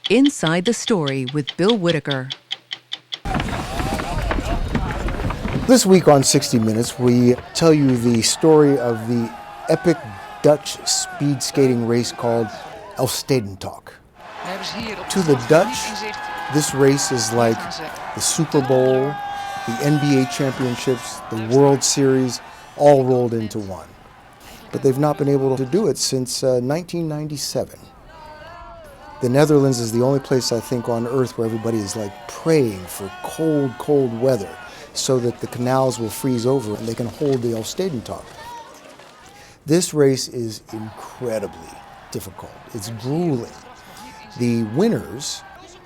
Inside the Story with Bill Whitaker. This week on 60 Minutes, we tell you the story of the epic Dutch speed skating race called Elfstedentocht. To the Dutch, this race is like the Super Bowl, the NBA championships, the World Series, all rolled into one. But they've not been able to do it since 1997. The Netherlands is the only place, I think, on earth where everybody is like praying for cold, cold weather so that the canals will freeze over and they can hold the Elfstedentocht. This race is incredibly difficult. It's grueling. The winners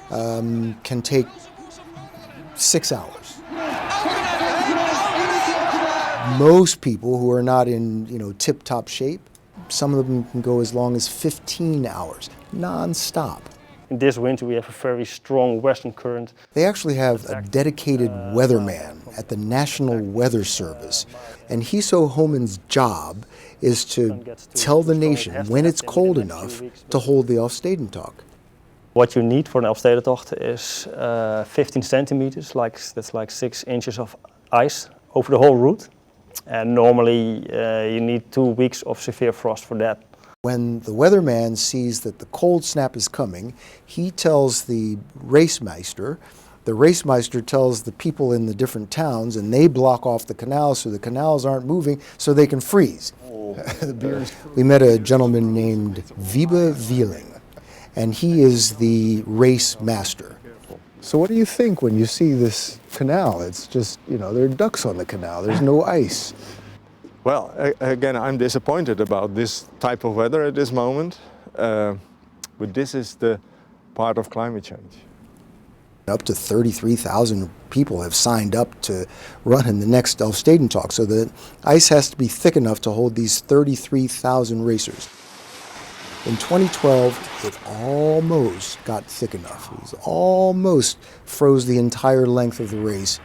can take 6 hours. Most people who are not in, tip-top shape, some of them can go as long as 15 hours, non-stop. In this winter we have a very strong western current. They actually have a dedicated weatherman at the National Weather Service, and Hiso Homan's job is to tell the nation when it's cold enough to hold the Elfstedentocht. What you need for an Elfstedentocht is 15 centimeters, that's like 6 inches of ice over the whole route. And normally you need 2 weeks of severe frost for that. When the weatherman sees that the cold snap is coming, he tells the racemeister. The racemeister tells the people in the different towns, and they block off the canals so the canals aren't moving so they can freeze. We met a gentleman named Wiebe Wieling, and he is the race master. So what do you think when you see this canal? It's just, there are ducks on the canal. There's no ice. Well, again, I'm disappointed about this type of weather at this moment. But this is the part of climate change. Up to 33,000 people have signed up to run in the next Elfstedentocht. So the ice has to be thick enough to hold these 33,000 racers. In 2012, it almost got thick enough. It was almost froze the entire length of the race,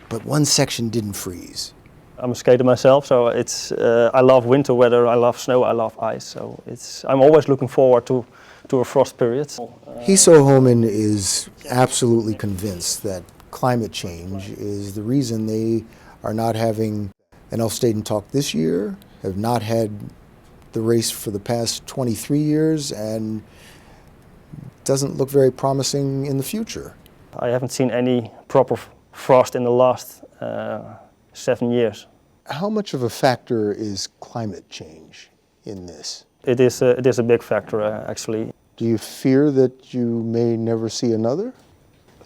but one section didn't freeze. I'm a skater myself, so I love winter weather, I love snow, I love ice. So I'm always looking forward to a frost period. Hiso Homan is absolutely convinced that climate change is the reason they are not having an Elfstedentocht this year, have not had the race for the past 23 years, and doesn't look very promising in the future. I haven't seen any proper frost in the last 7 years. How much of a factor is climate change in this? It is a big factor, actually. Do you fear that you may never see another?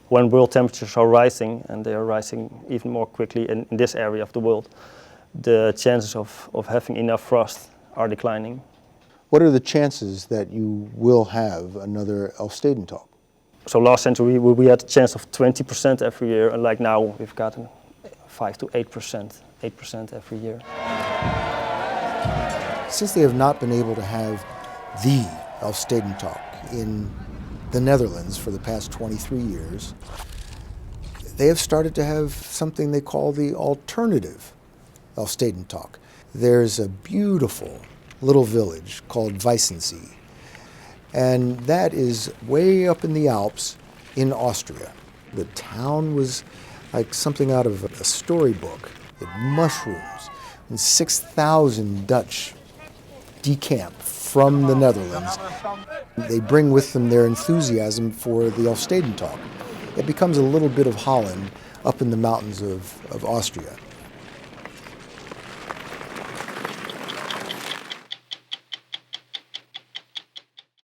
When world temperatures are rising, and they are rising even more quickly in this area of the world, the chances of having enough frost are declining. What are the chances that you will have another Elfstedentocht? So last century we had a chance of 20% every year, and like now we've gotten 5 to 8% every year. Since they have not been able to have the Elfstedentocht in the Netherlands for the past 23 years, they have started to have something they call the alternative Elfstedentocht. There's a beautiful little village called Weissensee, and that is way up in the Alps in Austria. The town was like something out of a storybook. It mushrooms, and 6,000 Dutch decamp from the Netherlands. They bring with them their enthusiasm for the Elfstedentocht. It becomes a little bit of Holland up in the mountains of Austria.